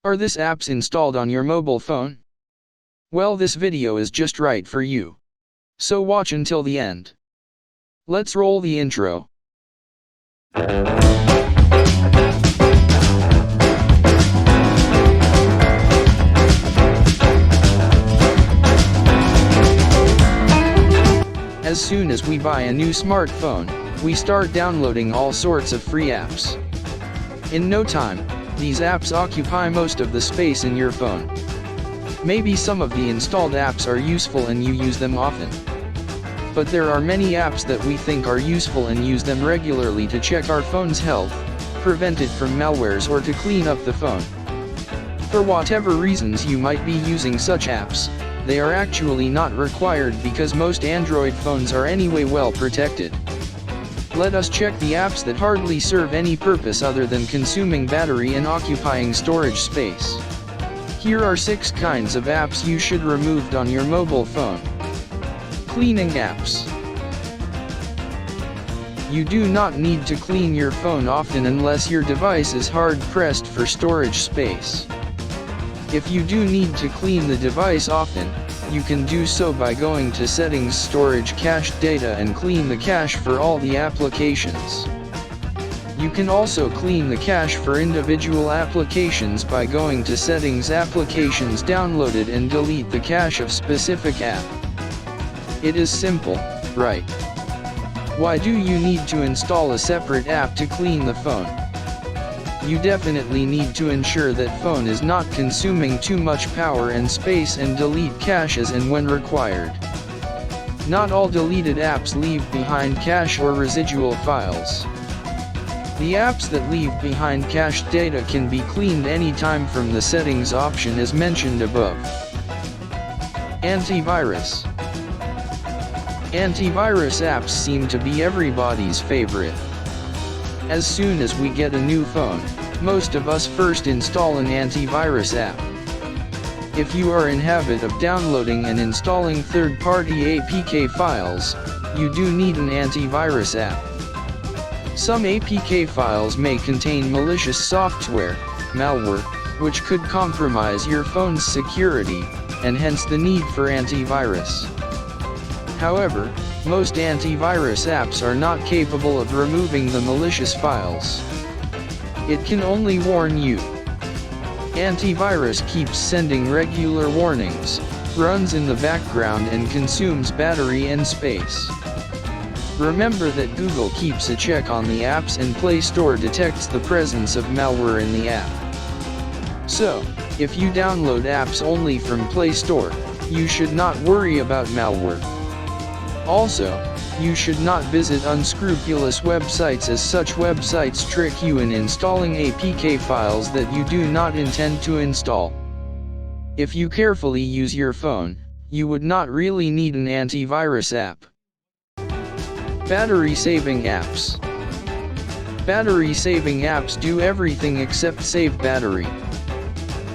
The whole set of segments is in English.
Are these apps installed on your mobile phone? Well, this video is just right for you. So watch until the end. Let's roll the intro. As soon as we buy a new smartphone, we start downloading all sorts of free apps. In no time, these apps occupy most of the space in your phone. Maybe some of the installed apps are useful and you use them often. But there are many apps that we think are useful and use them regularly to check our phone's health, prevent it from malwares, or to clean up the phone. For whatever reasons you might be using such apps, they are actually not required because most Android phones are anyway well protected. Let us check the apps that hardly serve any purpose other than consuming battery and occupying storage space. Here are 6 kinds of apps you should remove on your mobile phone. Cleaning apps. You do not need to clean your phone often unless your device is hard-pressed for storage space. If you do need to clean the device often, you can do so by going to Settings, Storage, Cached Data, and clean the cache for all the applications. You can also clean the cache for individual applications by going to Settings, Applications, Downloaded, and delete the cache of specific app. It is simple, right? Why do you need to install a separate app to clean the phone? You definitely need to ensure that phone is not consuming too much power and space, and delete caches and when required. Not all deleted apps leave behind cache or residual files. The apps that leave behind cached data can be cleaned anytime from the settings option as mentioned above. Antivirus. Antivirus apps seem to be everybody's favorite. As soon as we get a new phone, most of us first install an antivirus app. If you are in habit of downloading and installing third-party APK files, you do need an antivirus app. Some APK files may contain malicious software, malware, which could compromise your phone's security, and hence the need for antivirus. However, most antivirus apps are not capable of removing the malicious files. It can only warn you. Antivirus keeps sending regular warnings, runs in the background, and consumes battery and space. Remember that Google keeps a check on the apps and Play Store detects the presence of malware in the app. So, if you download apps only from Play Store, you should not worry about malware. Also, you should not visit unscrupulous websites, as such websites trick you in installing APK files that you do not intend to install. If you carefully use your phone, you would not really need an antivirus app. Battery-saving apps. Battery-saving apps do everything except save battery.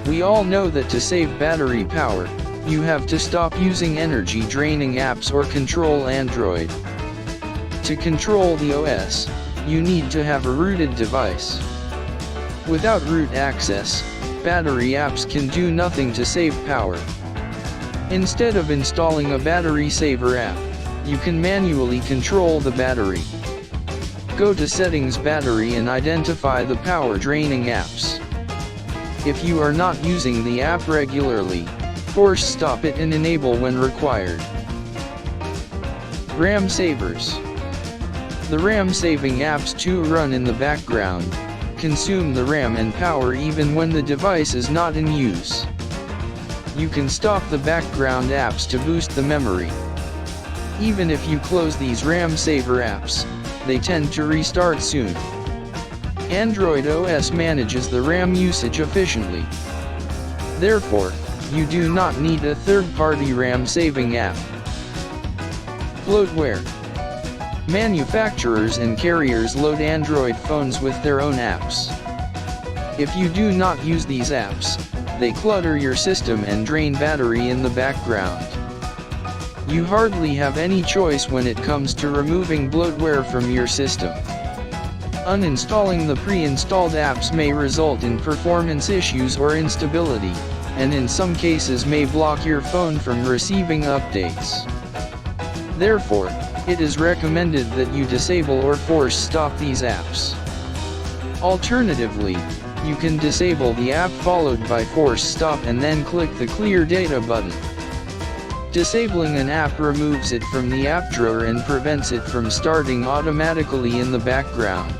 We all know that to save battery power, you have to stop using energy-draining apps or control Android. To control the OS, you need to have a rooted device. Without root access, battery apps can do nothing to save power. Instead of installing a battery saver app, you can manually control the battery. Go to Settings, Battery, and identify the power-draining apps. If you are not using the app regularly, force stop it and enable when required. RAM savers. The RAM saving apps too run in the background, consume the RAM and power even when the device is not in use. You can stop the background apps to boost the memory. Even if you close these RAM saver apps, they tend to restart soon. Android OS manages the RAM usage efficiently. Therefore, you do not need a third-party RAM saving app. Bloatware. Manufacturers and carriers load Android phones with their own apps. If you do not use these apps, they clutter your system and drain battery in the background. You hardly have any choice when it comes to removing bloatware from your system. Uninstalling the pre-installed apps may result in performance issues or instability, and in some cases may block your phone from receiving updates. Therefore, it is recommended that you disable or force stop these apps. Alternatively, you can disable the app followed by force stop and then click the clear data button. Disabling an app removes it from the app drawer and prevents it from starting automatically in the background.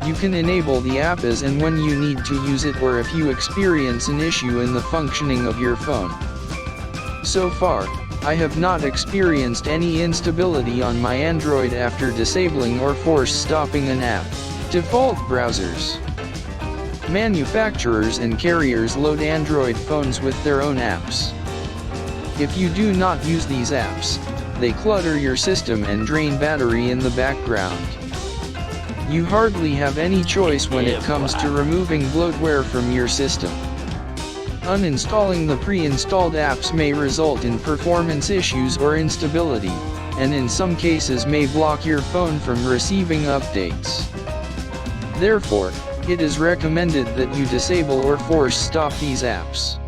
You can enable the app as and when you need to use it or if you experience an issue in the functioning of your phone. So far, I have not experienced any instability on my Android after disabling or force stopping an app. Default browsers. Manufacturers and carriers load Android phones with their own apps. If you do not use these apps, they clutter your system and drain battery in the background. You hardly have any choice when it comes to removing bloatware from your system. Uninstalling the pre-installed apps may result in performance issues or instability, and in some cases may block your phone from receiving updates. Therefore, it is recommended that you disable or force stop these apps.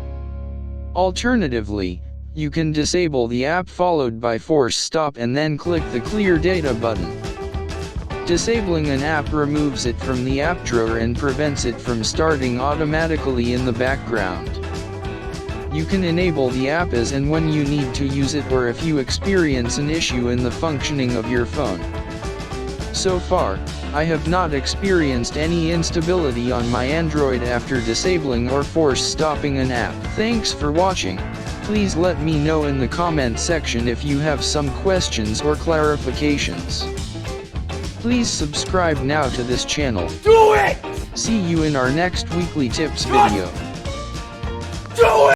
Alternatively, you can disable the app followed by force stop and then click the clear data button. Disabling an app removes it from the app drawer and prevents it from starting automatically in the background. You can enable the app as and when you need to use it or if you experience an issue in the functioning of your phone. So far, I have not experienced any instability on my Android after disabling or force stopping an app. Thanks for watching. Please let me know in the comment section if you have some questions or clarifications. Please subscribe now to this channel. Do it! See you in our next weekly tips video. Do it!